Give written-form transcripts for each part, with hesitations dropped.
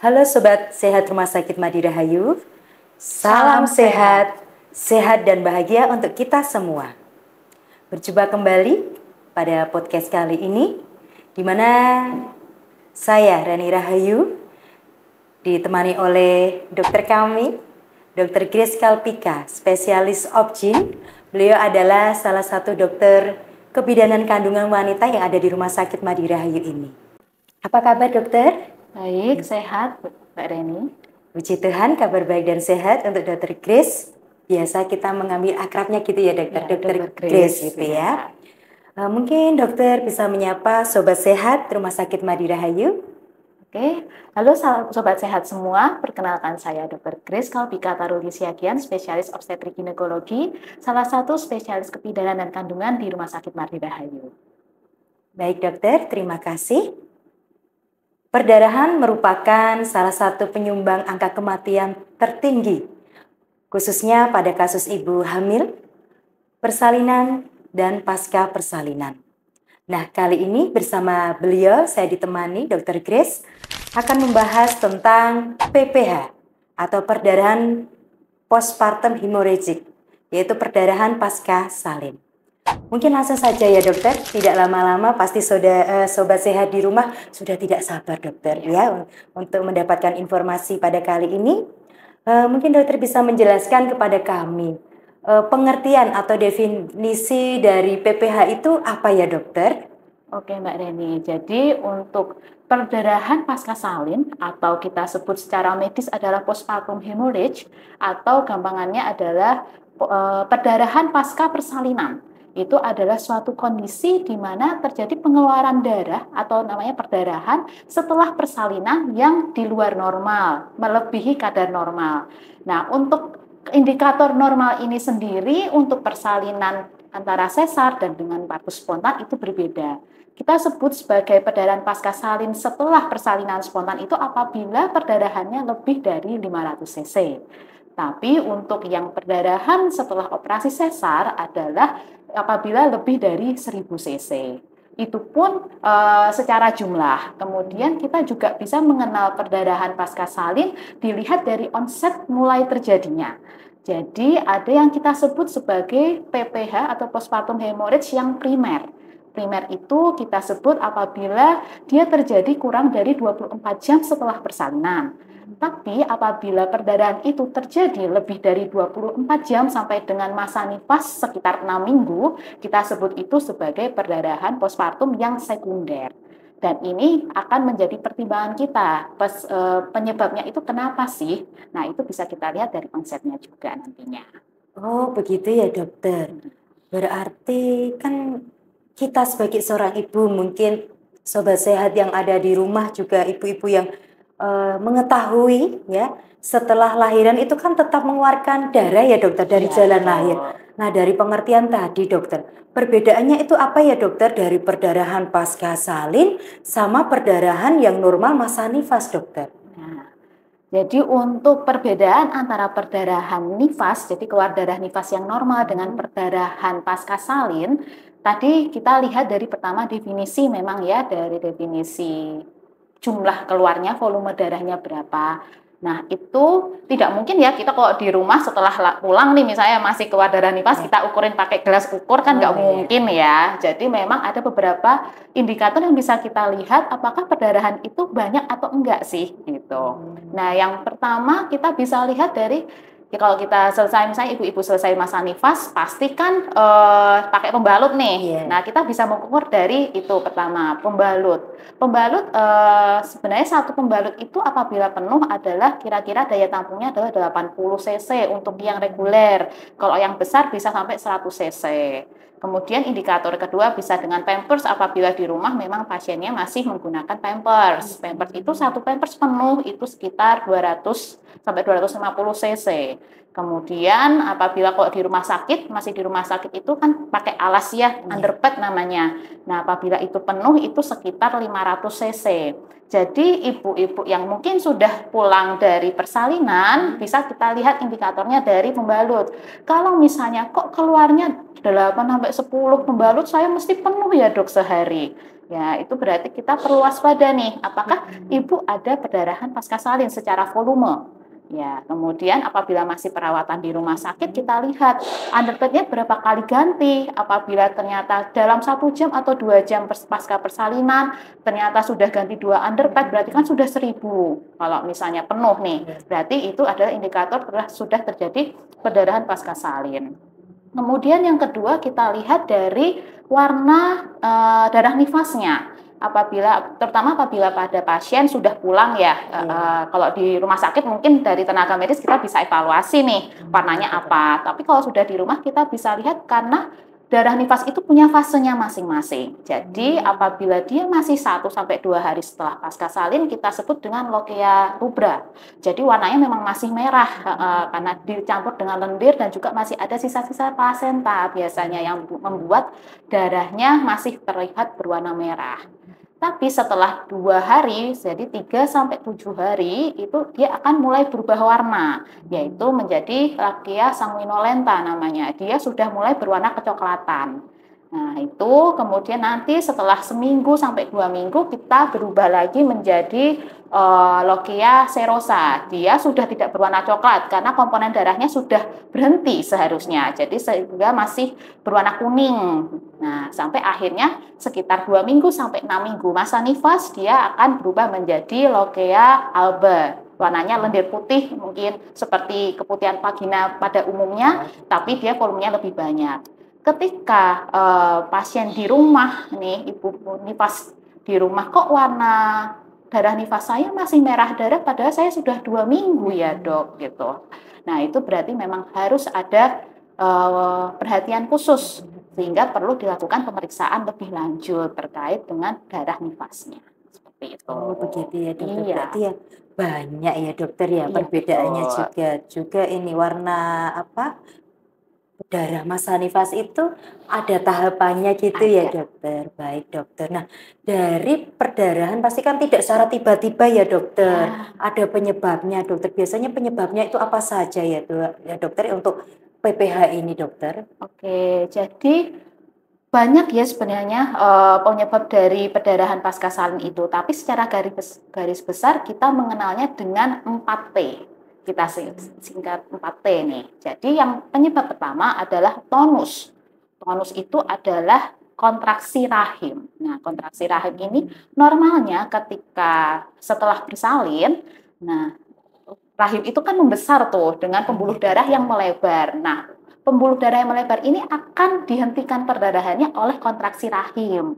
Halo Sobat Sehat Rumah Sakit Madirahayu. Salam sehat, sehat dan bahagia untuk kita semua. Berjumpa kembali pada podcast kali ini, di mana saya Rani Rahayu ditemani oleh dokter kami, Dr. Grace Kalpika, spesialis obgyn. Beliau adalah salah satu dokter kebidanan kandungan wanita yang ada di Rumah Sakit Madirahayu ini. Apa kabar dokter? Baik, sehat Mbak Reni. Puji Tuhan, kabar baik dan sehat untuk Dr. Grace. Biasa kita mengambil akrabnya gitu ya dokter, Ya, Dr. Dr. Grace Grace gitu ya. Mungkin dokter bisa menyapa Sobat Sehat Rumah Sakit Madirahayu. Oke, halo Sobat Sehat semua. Perkenalkan saya Dr. Grace Kalpika Taruli Siagian, spesialis obstetrik ginekologi, salah satu spesialis kebidanan dan kandungan di Rumah Sakit Madirahayu. Baik dokter, terima kasih. Perdarahan merupakan salah satu penyumbang angka kematian tertinggi, khususnya pada kasus ibu hamil, persalinan, dan pasca persalinan. Nah, kali ini bersama beliau saya ditemani Dr. Grace akan membahas tentang PPH atau perdarahan postpartum hemorrhagic, yaitu perdarahan pasca salin. Mungkin langsung saja ya dokter, tidak lama-lama pasti sobat sehat di rumah sudah tidak sabar dokter ya untuk mendapatkan informasi pada kali ini. Mungkin dokter bisa menjelaskan kepada kami pengertian atau definisi dari PPH itu apa ya dokter? Oke Mbak Reni, jadi untuk perdarahan pasca salin atau kita sebut secara medis adalah postpartum hemorrhage atau gampangannya adalah perdarahan pasca persalinan. Itu adalah suatu kondisi di mana terjadi pengeluaran darah atau namanya perdarahan setelah persalinan yang di luar normal, melebihi kadar normal. Nah, untuk indikator normal ini sendiri untuk persalinan antara sesar dan dengan partus spontan itu berbeda. Kita sebut sebagai perdarahan pasca salin setelah persalinan spontan itu apabila perdarahannya lebih dari 500 cc. Tapi untuk yang perdarahan setelah operasi sesar adalah apabila lebih dari 1000 cc. Itu pun secara jumlah. Kemudian kita juga bisa mengenal perdarahan pasca salin dilihat dari onset mulai terjadinya. Jadi ada yang kita sebut sebagai PPH atau postpartum hemorrhage yang primer. Primer itu kita sebut apabila dia terjadi kurang dari 24 jam setelah persalinan. Tapi apabila perdarahan itu terjadi lebih dari 24 jam sampai dengan masa nifas sekitar 6 minggu, kita sebut itu sebagai perdarahan postpartum yang sekunder. Dan ini akan menjadi pertimbangan kita. Penyebabnya itu kenapa sih? Nah, itu bisa kita lihat dari konsepnya juga nantinya. Oh, begitu ya dokter. Berarti kan kita sebagai seorang ibu, mungkin sobat sehat yang ada di rumah juga ibu-ibu yang mengetahui ya setelah lahiran itu kan tetap mengeluarkan darah ya dokter dari jalan lahir. Nah, dari pengertian tadi dokter, perbedaannya itu apa ya dokter dari perdarahan pasca salin sama perdarahan yang normal masa nifas dokter? Nah, jadi untuk perbedaan antara perdarahan nifas, jadi keluar darah nifas yang normal dengan perdarahan pasca salin, tadi kita lihat dari pertama definisi memang ya, dari definisi jumlah keluarnya, volume darahnya berapa. Nah, itu tidak mungkin ya kita kalau di rumah setelah pulang nih misalnya masih keluar darah nifas, kita ukurin pakai gelas ukur kan nggak mungkin ya. Jadi memang ada beberapa indikator yang bisa kita lihat apakah perdarahan itu banyak atau enggak sih gitu. Nah, yang pertama kita bisa lihat dari ya kalau kita selesai misalnya ibu-ibu selesai masa nifas pasti kan pakai pembalut nih. Nah, kita bisa mengukur dari itu pertama pembalut. Pembalut sebenarnya satu pembalut itu apabila penuh adalah kira-kira daya tampungnya adalah 80 cc untuk yang reguler. Kalau yang besar bisa sampai 100 cc. Kemudian indikator kedua bisa dengan Pampers apabila di rumah memang pasiennya masih menggunakan Pampers. Pampers itu satu Pampers penuh itu sekitar 200 sampai 250 cc. Kemudian apabila kalau di rumah sakit, masih di rumah sakit itu kan pakai alas ya, underpad namanya. Nah, apabila itu penuh itu sekitar 500 cc. Jadi ibu-ibu yang mungkin sudah pulang dari persalinan bisa kita lihat indikatornya dari pembalut. Kalau misalnya kok keluarnya 8 sampai 10 pembalut saya mesti penuh ya dok sehari. Ya, itu berarti kita perlu waspada nih, apakah ibu ada perdarahan pasca salin secara volume. Ya, kemudian apabila masih perawatan di rumah sakit, kita lihat underpadnya berapa kali ganti. Apabila ternyata dalam 1 jam atau 2 jam pasca persalinan, ternyata sudah ganti 2 underpad, berarti kan sudah 1.000. Kalau misalnya penuh nih, berarti itu adalah indikator sudah terjadi perdarahan pasca salin. Kemudian yang kedua kita lihat dari warna darah nifasnya. Terutama apabila pada pasien sudah pulang ya, kalau di rumah sakit mungkin dari tenaga medis kita bisa evaluasi nih warnanya apa. Tapi kalau sudah di rumah kita bisa lihat karena darah nifas itu punya fasenya masing-masing. Jadi apabila dia masih 1-2 hari setelah pasca salin, kita sebut dengan lochia rubra. Jadi warnanya memang masih merah karena dicampur dengan lendir dan juga masih ada sisa-sisa plasenta biasanya yang membuat darahnya masih terlihat berwarna merah. Tapi setelah 2 hari, jadi 3-7 hari, itu dia akan mulai berubah warna, yaitu menjadi lochia sanguinolenta namanya. Dia sudah mulai berwarna kecoklatan. Nah, itu kemudian nanti setelah 1-2 minggu kita berubah lagi menjadi lochia serosa. Dia sudah tidak berwarna coklat karena komponen darahnya sudah berhenti seharusnya. Jadi sehingga masih berwarna kuning. Nah, sampai akhirnya sekitar 2-6 minggu masa nifas dia akan berubah menjadi lochia alba. Warnanya lendir putih, mungkin seperti keputihan vagina pada umumnya, tapi dia volumenya lebih banyak. Ketika pasien di rumah nih, ibu nifas di rumah, kok warna darah nifas saya masih merah darah padahal saya sudah 2 minggu ya dok gitu. Nah itu berarti memang harus ada perhatian khusus sehingga perlu dilakukan pemeriksaan lebih lanjut terkait dengan darah nifasnya. Seperti itu. Oh begitu ya dokter, Iya. berarti ya banyak ya dokter ya Iya, perbedaannya betul. juga ini warna apa darah masa nifas itu ada tahapannya gitu ya Ada. dokter. Baik dokter. Nah dari perdarahan pasti kan tidak secara tiba-tiba ya dokter. Ya. Ada penyebabnya dokter. Biasanya penyebabnya itu apa saja ya, ya dokter untuk PPH ini dokter? Oke, jadi banyak ya sebenarnya penyebab dari perdarahan pasca salin itu, tapi secara garis besar kita mengenalnya dengan 4T. Kita singkat 4T nih. Jadi yang penyebab pertama adalah tonus. Tonus itu adalah kontraksi rahim. Nah, kontraksi rahim ini normalnya ketika setelah bersalin, nah rahim itu kan membesar tuh dengan pembuluh darah yang melebar. Nah, pembuluh darah yang melebar ini akan dihentikan perdarahannya oleh kontraksi rahim.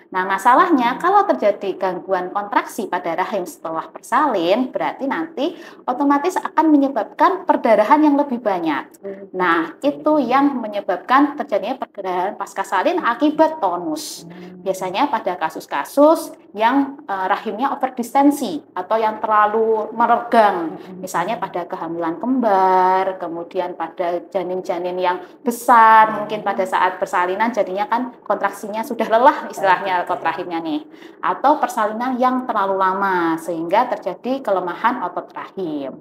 Nah, masalahnya kalau terjadi gangguan kontraksi pada rahim setelah bersalin, berarti nanti otomatis akan menyebabkan perdarahan yang lebih banyak. Nah, itu yang menyebabkan terjadinya perdarahan pasca salin akibat tonus. Biasanya pada kasus-kasus yang rahimnya overdistensi atau yang terlalu meregang, misalnya pada kehamilan kembar, kemudian pada janin-janin yang besar, mungkin pada saat persalinan jadinya kan kontraksinya sudah lelah istilahnya otot rahimnya nih, atau persalinan yang terlalu lama sehingga terjadi kelemahan otot rahim.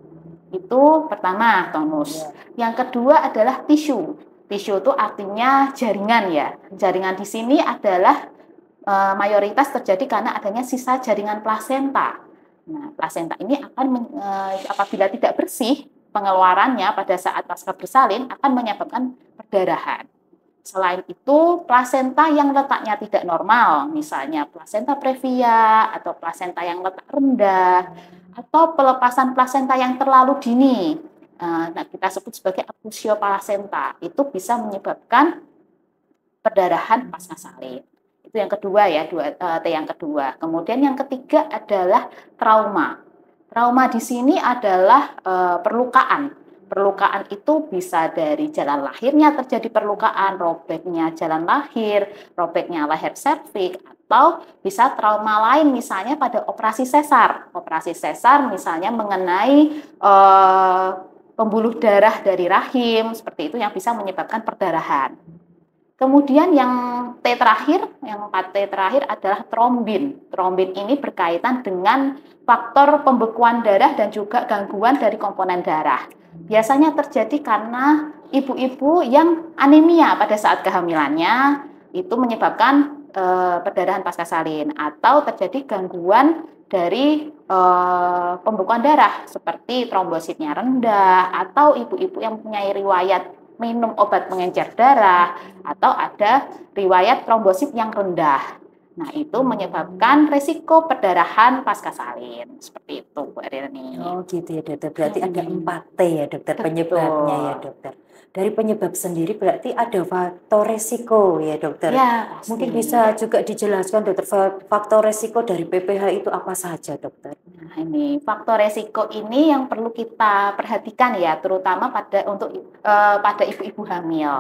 Itu pertama tonus. Yang kedua adalah tisu. Tisu itu artinya jaringan ya. Jaringan di sini adalah mayoritas terjadi karena adanya sisa jaringan plasenta. Nah, plasenta ini akan apabila tidak bersih pengeluarannya pada saat pasca bersalin akan menyebabkan perdarahan. Selain itu, plasenta yang letaknya tidak normal, misalnya plasenta previa atau plasenta yang letak rendah, atau pelepasan plasenta yang terlalu dini, nah kita sebut sebagai abusio plasenta, itu bisa menyebabkan perdarahan pasca salin. Itu yang kedua ya, T yang kedua. Kemudian yang ketiga adalah trauma. Trauma di sini adalah perlukaan. Perlukaan itu bisa dari jalan lahirnya terjadi perlukaan, robeknya jalan lahir, robeknya leher serviks, atau bisa trauma lain misalnya pada operasi sesar. Operasi sesar misalnya mengenai pembuluh darah dari rahim, seperti itu yang bisa menyebabkan perdarahan. Kemudian yang T terakhir, yang 4T terakhir adalah trombin. Trombin ini berkaitan dengan faktor pembekuan darah dan juga gangguan dari komponen darah. biasanya terjadi karena ibu-ibu yang anemia pada saat kehamilannya, itu menyebabkan perdarahan pasca salin, atau terjadi gangguan dari pembekuan darah seperti trombositnya rendah, atau ibu-ibu yang mempunyai riwayat minum obat pengencer darah, atau ada riwayat trombosit yang rendah. Nah, itu menyebabkan resiko perdarahan pasca salin. Seperti itu, Bu Rini. Oh gitu ya dokter, berarti ada 4T ya dokter penyebabnya ya dokter. Dari penyebab sendiri berarti ada faktor resiko ya dokter. Ya, pasti. Mungkin bisa juga dijelaskan dokter faktor resiko dari PPH itu apa saja dokter? Nah, ini faktor resiko ini yang perlu kita perhatikan ya, terutama pada ibu-ibu hamil.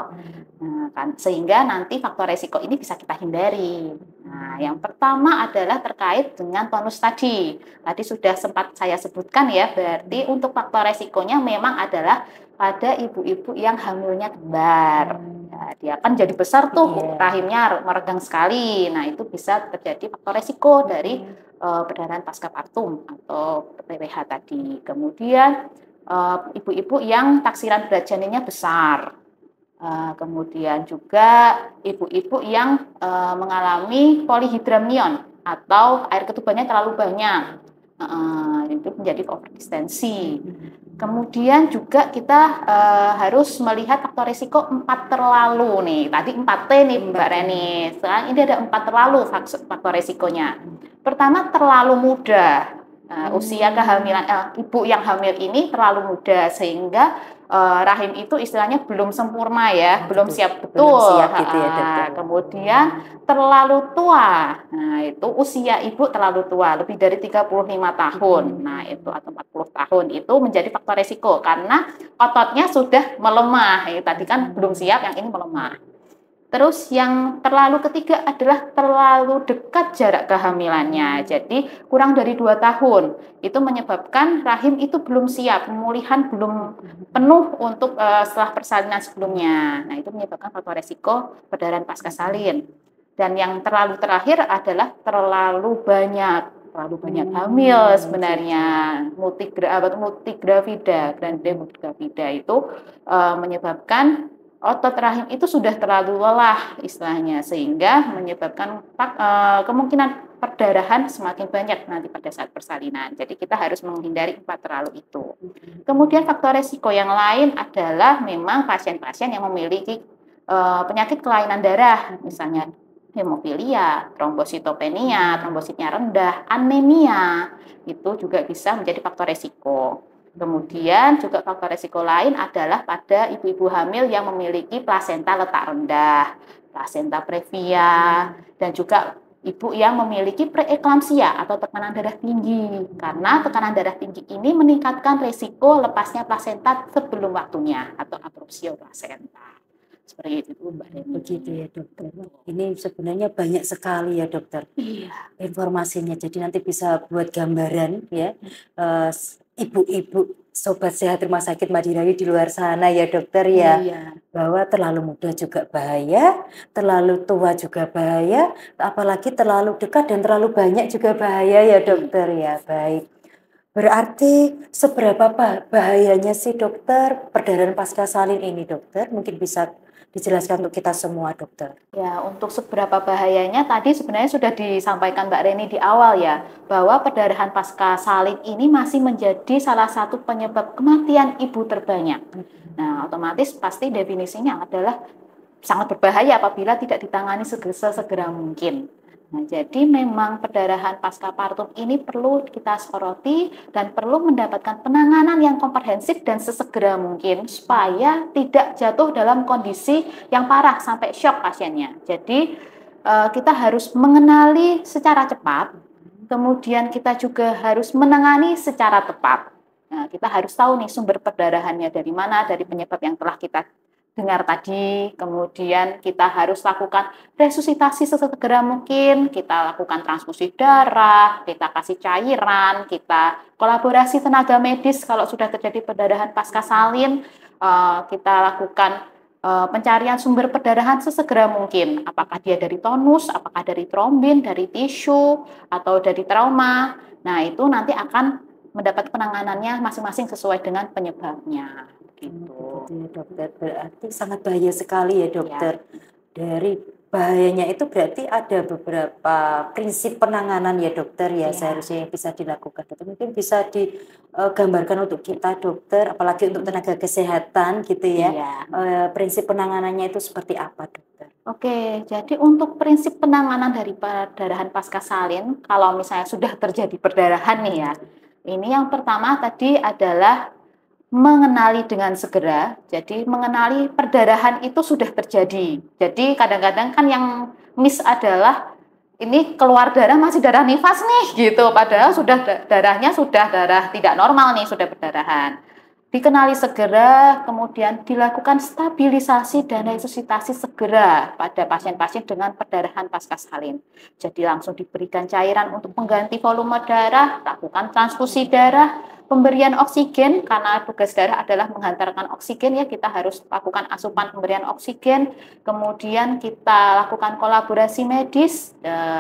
Nah, kan, sehingga nanti faktor resiko ini bisa kita hindari. Nah, yang pertama adalah terkait dengan tonus tadi. Tadi sudah sempat saya sebutkan ya, berarti untuk faktor resikonya memang adalah pada ibu-ibu yang hamilnya kembar. Ya, dia kan jadi besar tuh, rahimnya meregang sekali. Nah, itu bisa terjadi faktor resiko dari perdarahan pasca partum atau PPH tadi. Kemudian ibu-ibu yang taksiran berat janinnya besar. Kemudian juga ibu-ibu yang mengalami polihidramnion atau air ketubannya terlalu banyak, itu menjadi overdistensi. Kemudian juga kita harus melihat faktor risiko 4 terlalu nih. Tadi 4T nih Mbak Reni. Sekarang ini ada 4 terlalu faktor risikonya. Pertama, terlalu muda. Usia kehamilan ibu yang hamil ini terlalu muda sehingga rahim itu istilahnya belum sempurna ya, belum siap betul. Belum siap gitu ya dokter. Kemudian terlalu tua. Nah, itu usia ibu terlalu tua, lebih dari 35 tahun. Nah, itu atau 40 tahun itu menjadi faktor resiko karena ototnya sudah melemah. Tadi kan belum siap, yang ini melemah. Terus yang terlalu ketiga adalah terlalu dekat jarak kehamilannya. Jadi kurang dari 2 tahun. Itu menyebabkan rahim itu belum siap, pemulihan belum penuh untuk setelah persalinan sebelumnya. Nah, itu menyebabkan faktor resiko perdarahan pasca salin. Dan yang terlalu terakhir adalah terlalu banyak hamil sebenarnya. Multigravida, grande multigravida itu menyebabkan otot rahim itu sudah terlalu lelah istilahnya, sehingga menyebabkan kemungkinan perdarahan semakin banyak nanti pada saat persalinan. Jadi kita harus menghindari 4 terlalu itu. Kemudian faktor resiko yang lain adalah memang pasien-pasien yang memiliki penyakit kelainan darah, misalnya hemofilia, trombositopenia, trombositnya rendah, anemia, itu juga bisa menjadi faktor resiko. Kemudian juga faktor resiko lain adalah pada ibu-ibu hamil yang memiliki plasenta letak rendah, plasenta previa, dan juga ibu yang memiliki preeklamsia atau tekanan darah tinggi. Karena tekanan darah tinggi ini meningkatkan resiko lepasnya plasenta sebelum waktunya atau abrupsio plasenta. Seperti itu Mbak Reni. Begitu ya dokter. Ini sebenarnya banyak sekali ya dokter. Iya. Informasinya. Jadi nanti bisa buat gambaran ya. Ibu-ibu sobat sehat rumah sakit Madirayu di luar sana ya dokter ya. Iya. Bahwa terlalu muda juga bahaya, terlalu tua juga bahaya, apalagi terlalu dekat dan terlalu banyak juga bahaya ya dokter ya. Baik. Berarti seberapa bahayanya sih dokter perdarahan pasca salin ini dokter? Mungkin bisa dijelaskan untuk kita semua dokter. Ya, untuk seberapa bahayanya tadi sebenarnya sudah disampaikan Mbak Reni di awal ya, bahwa perdarahan pasca salin ini masih menjadi salah satu penyebab kematian ibu terbanyak. Nah, otomatis pasti definisinya adalah sangat berbahaya apabila tidak ditangani sesegera mungkin. Nah, jadi memang perdarahan pasca partum ini perlu kita soroti dan perlu mendapatkan penanganan yang komprehensif dan sesegera mungkin supaya tidak jatuh dalam kondisi yang parah sampai shock pasiennya. Jadi kita harus mengenali secara cepat, kemudian kita juga harus menangani secara tepat. Nah, kita harus tahu nih sumber perdarahannya dari mana, dari penyebab yang telah kita dengar tadi, kemudian kita harus lakukan resusitasi sesegera mungkin, kita lakukan transfusi darah, kita kasih cairan, kita kolaborasi tenaga medis kalau sudah terjadi perdarahan pasca salin, kita lakukan pencarian sumber perdarahan sesegera mungkin, apakah dia dari tonus, apakah dari trombin, dari tisu, atau dari trauma. Nah, itu nanti akan mendapat penanganannya masing-masing sesuai dengan penyebabnya. Begitu Gitu. ya dokter, berarti sangat bahaya sekali ya Ya, dokter. Dari bahayanya itu berarti ada beberapa prinsip penanganan ya dokter ya ya. seharusnya yang bisa dilakukan. Dokter mungkin bisa digambarkan untuk kita dokter, apalagi untuk tenaga kesehatan gitu ya. Iya. Prinsip penanganannya itu seperti apa dokter? Oke, jadi untuk prinsip penanganan dari perdarahan pasca salin, kalau misalnya sudah terjadi perdarahan nih ya, ini yang pertama tadi adalah mengenali dengan segera. Jadi mengenali perdarahan itu sudah terjadi. Jadi kadang-kadang kan yang miss adalah ini keluar darah masih darah nifas nih gitu, padahal sudah darahnya sudah darah tidak normal nih, sudah perdarahan. Dikenali segera, kemudian dilakukan stabilisasi dan resusitasi segera pada pasien-pasien dengan perdarahan pasca salin. Jadi langsung diberikan cairan untuk mengganti volume darah, lakukan transfusi darah, pemberian oksigen, karena tugas darah adalah menghantarkan oksigen ya, kita harus lakukan asupan pemberian oksigen, kemudian kita lakukan kolaborasi medis,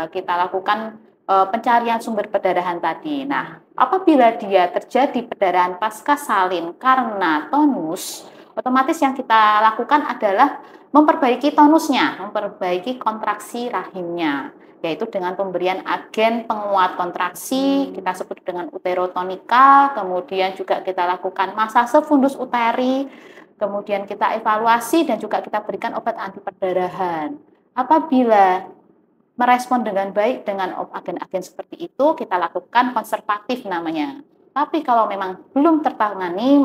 kita lakukan pencarian sumber perdarahan tadi. Nah, apabila dia terjadi perdarahan pasca salin karena tonus, otomatis yang kita lakukan adalah memperbaiki tonusnya, memperbaiki kontraksi rahimnya, yaitu dengan pemberian agen penguat kontraksi, kita sebut dengan uterotonika, kemudian juga kita lakukan masase fundus uteri, kemudian kita evaluasi dan juga kita berikan obat anti perdarahan. Apabila merespon dengan baik dengan agen-agen seperti itu, kita lakukan konservatif namanya. Tapi kalau memang belum tertangani,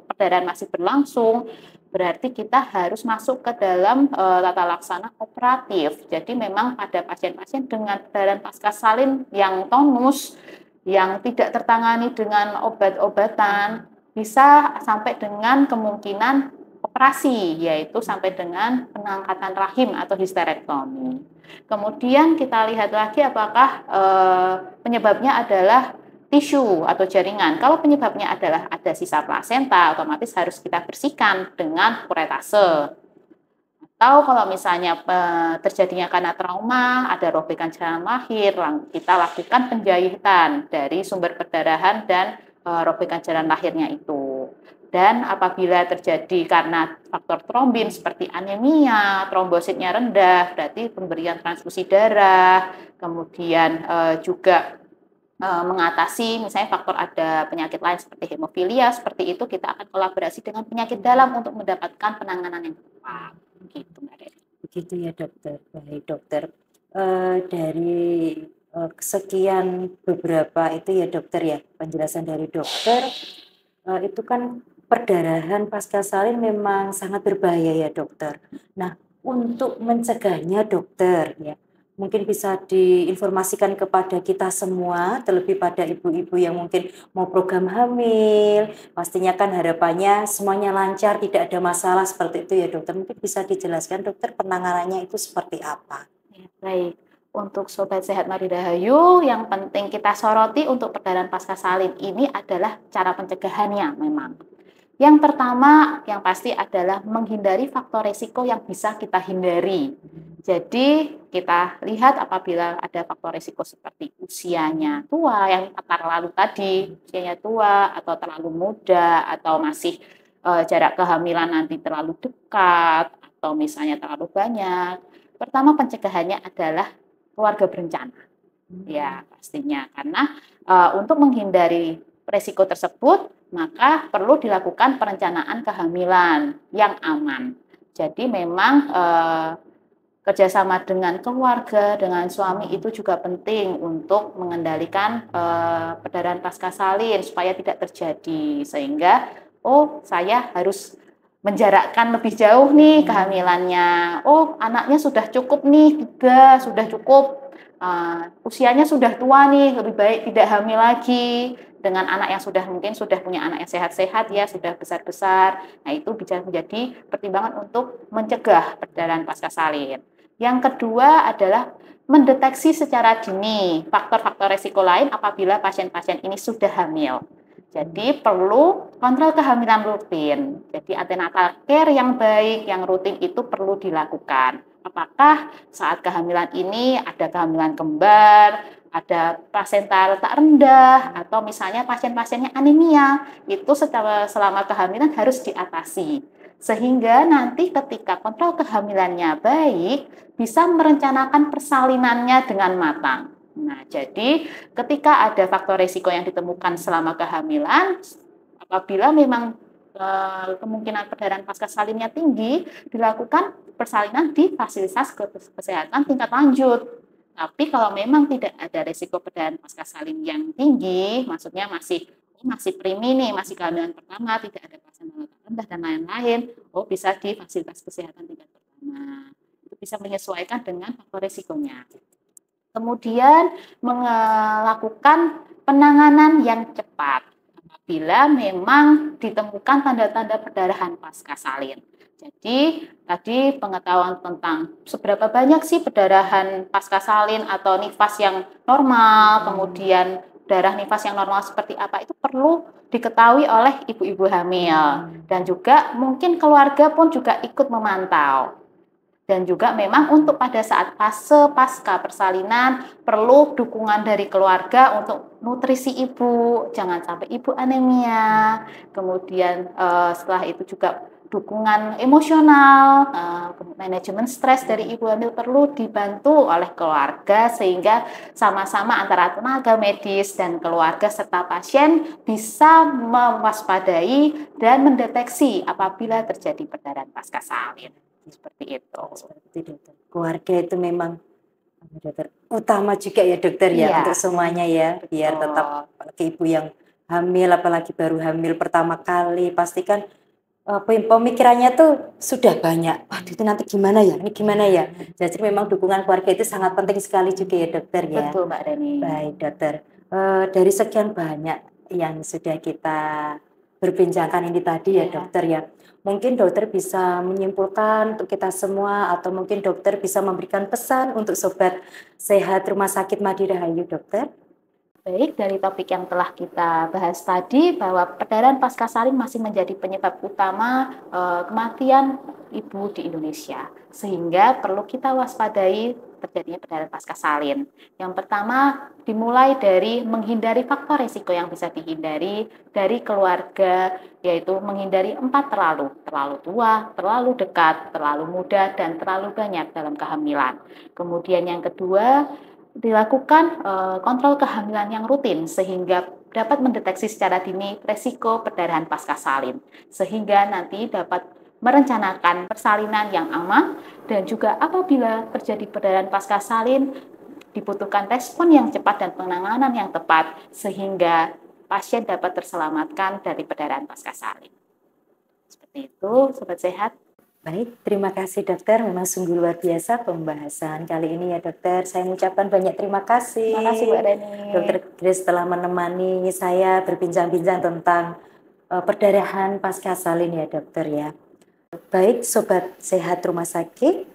perdarahan masih berlangsung, berarti kita harus masuk ke dalam tata laksana operatif. Jadi memang pada pasien-pasien dengan perdarahan pasca salin yang tonus, yang tidak tertangani dengan obat-obatan, bisa sampai dengan kemungkinan operasi, yaitu sampai dengan pengangkatan rahim atau histerektomi. Kemudian kita lihat lagi apakah penyebabnya adalah tisu atau jaringan. Kalau penyebabnya adalah ada sisa plasenta, otomatis harus kita bersihkan dengan kuretase. Atau kalau misalnya terjadinya karena trauma, ada robekan jalan lahir, kita lakukan penjahitan dari sumber perdarahan dan robekan jalan lahirnya itu. Dan apabila terjadi karena faktor trombin seperti anemia, trombositnya rendah, berarti pemberian transfusi darah, kemudian juga mengatasi misalnya faktor ada penyakit lain seperti hemofilia, seperti itu kita akan kolaborasi dengan penyakit dalam untuk mendapatkan penanganan yang tepat. Gitu, Mbak Desi. Begitu ya dokter. Baik dokter. Dari kesekian beberapa itu ya dokter ya penjelasan dari dokter itu kan perdarahan pasca salin memang sangat berbahaya ya dokter. Nah untuk mencegahnya dokter ya mungkin bisa diinformasikan kepada kita semua terlebih pada ibu-ibu yang mungkin mau program hamil pastinya kan harapannya semuanya lancar tidak ada masalah seperti itu ya dokter mungkin bisa dijelaskan dokter penanganannya itu seperti apa? Ya, baik. Untuk Sobat Sehat Mari Rahayu, yang penting kita soroti untuk perdarahan pasca salin ini adalah cara pencegahannya memang. Yang pertama, yang pasti adalah menghindari faktor resiko yang bisa kita hindari. Jadi, kita lihat apabila ada faktor resiko seperti usianya tua, yang terlalu tadi, usianya tua, atau terlalu muda, atau masih jarak kehamilan nanti terlalu dekat, atau misalnya terlalu banyak. Pertama, pencegahannya adalah keluarga berencana. Ya, pastinya. Karena untuk menghindari resiko tersebut, maka perlu dilakukan perencanaan kehamilan yang aman. Jadi memang kerjasama dengan keluarga, dengan suami itu juga penting untuk mengendalikan perdarahan pasca salin supaya tidak terjadi. Sehingga, saya harus menjarakkan lebih jauh nih kehamilannya. Anaknya sudah cukup nih, 3, sudah cukup. Usianya sudah tua nih, lebih baik tidak hamil lagi dengan anak yang mungkin sudah punya anak yang sehat-sehat ya, sudah besar-besar. Nah, itu bisa menjadi pertimbangan untuk mencegah perdarahan pasca salin. Yang kedua adalah mendeteksi secara dini faktor-faktor resiko lain apabila pasien-pasien ini sudah hamil. Jadi perlu kontrol kehamilan rutin. Jadi antenatal care yang baik, yang rutin itu perlu dilakukan. Apakah saat kehamilan ini ada kehamilan kembar, ada plasenta letak rendah, atau misalnya pasien-pasiennya anemia, itu selama kehamilan harus diatasi. Sehingga nanti ketika kontrol kehamilannya baik, bisa merencanakan persalinannya dengan matang. Nah, jadi ketika ada faktor risiko yang ditemukan selama kehamilan, apabila memang kemungkinan perdarahan pasca salinnya tinggi, dilakukan persalinan di fasilitas kesehatan tingkat lanjut. Tapi kalau memang tidak ada risiko perdarahan pasca salin yang tinggi, maksudnya masih primi nih, masih kehamilan pertama, tidak ada plasenta rendah dan lain-lain, bisa di fasilitas kesehatan tingkat pertama. Itu bisa menyesuaikan dengan faktor risikonya. Kemudian melakukan penanganan yang cepat apabila memang ditemukan tanda-tanda perdarahan pasca salin. Jadi tadi pengetahuan tentang seberapa banyak sih perdarahan pasca salin atau nifas yang normal, kemudian darah nifas yang normal seperti apa, itu perlu diketahui oleh ibu-ibu hamil. Dan juga mungkin keluarga pun juga ikut memantau. Dan juga memang untuk pada saat fase pasca persalinan perlu dukungan dari keluarga untuk nutrisi ibu, jangan sampai ibu anemia. Kemudian setelah itu juga dukungan emosional, manajemen stres dari ibu hamil perlu dibantu oleh keluarga sehingga sama-sama antara tenaga medis dan keluarga serta pasien bisa mewaspadai dan mendeteksi apabila terjadi perdarahan pasca salin. Seperti itu. Seperti itu, dokter. Keluarga itu memang dokter utama juga ya dokter ya, untuk semuanya ya, betul. Biar tetap apalagi ibu yang hamil, apalagi baru hamil pertama kali, pastikan pemikirannya tuh sudah banyak. Waduh, itu nanti gimana ya? Ini gimana ya? Jadi memang dukungan keluarga itu sangat penting sekali juga ya dokter ya. Betul Mbak Reni. Baik dokter, dari sekian banyak yang sudah kita berbincangkan ini tadi ya dokter ya. Mungkin dokter bisa menyimpulkan untuk kita semua, atau mungkin dokter bisa memberikan pesan untuk sobat sehat Rumah Sakit Madi Rahayu, dokter. Baik, dari topik yang telah kita bahas tadi bahwa perdarahan pasca salin masih menjadi penyebab utama kematian ibu di Indonesia, sehingga perlu kita waspadai terjadinya perdarahan pasca salin. Yang pertama, dimulai dari menghindari faktor risiko yang bisa dihindari dari keluarga, yaitu menghindari 4 terlalu tua, terlalu dekat, terlalu muda, dan terlalu banyak dalam kehamilan. Kemudian yang kedua, dilakukan kontrol kehamilan yang rutin sehingga dapat mendeteksi secara dini risiko perdarahan pasca salin, sehingga nanti dapat merencanakan persalinan yang aman. Dan juga apabila terjadi perdarahan pasca salin, dibutuhkan respon yang cepat dan penanganan yang tepat sehingga pasien dapat terselamatkan dari perdarahan pasca salin. Seperti itu, sobat sehat. Baik, terima kasih dokter. Memang sungguh luar biasa pembahasan kali ini ya dokter. Saya mengucapkan banyak terima kasih. Terima kasih Mbak Reni. Dokter Grace telah menemani saya berbincang-bincang tentang perdarahan pasca salin ya dokter ya. Baik, sobat sehat Rumah Sakit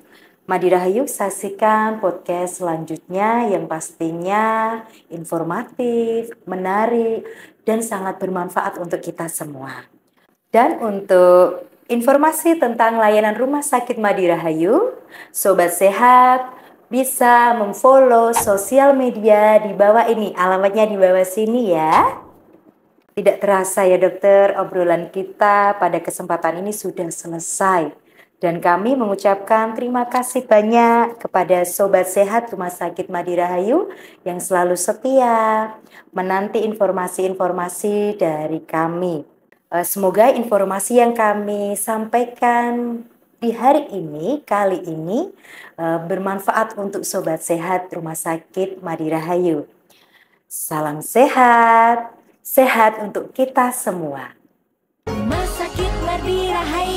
Madi Rahayu, saksikan podcast selanjutnya yang pastinya informatif, menarik, dan sangat bermanfaat untuk kita semua. Dan untuk informasi tentang layanan Rumah Sakit Madi Rahayu, sobat sehat bisa memfollow sosial media di bawah ini, alamatnya di bawah sini ya. Tidak terasa ya dokter, obrolan kita pada kesempatan ini sudah selesai. Dan kami mengucapkan terima kasih banyak kepada sobat sehat Rumah Sakit Madi Rahayu yang selalu setia menanti informasi-informasi dari kami. Semoga informasi yang kami sampaikan di hari ini, kali ini, bermanfaat untuk sobat sehat Rumah Sakit Madi Rahayu. Salam sehat, sehat untuk kita semua. Rumah Sakit Madi Rahayu.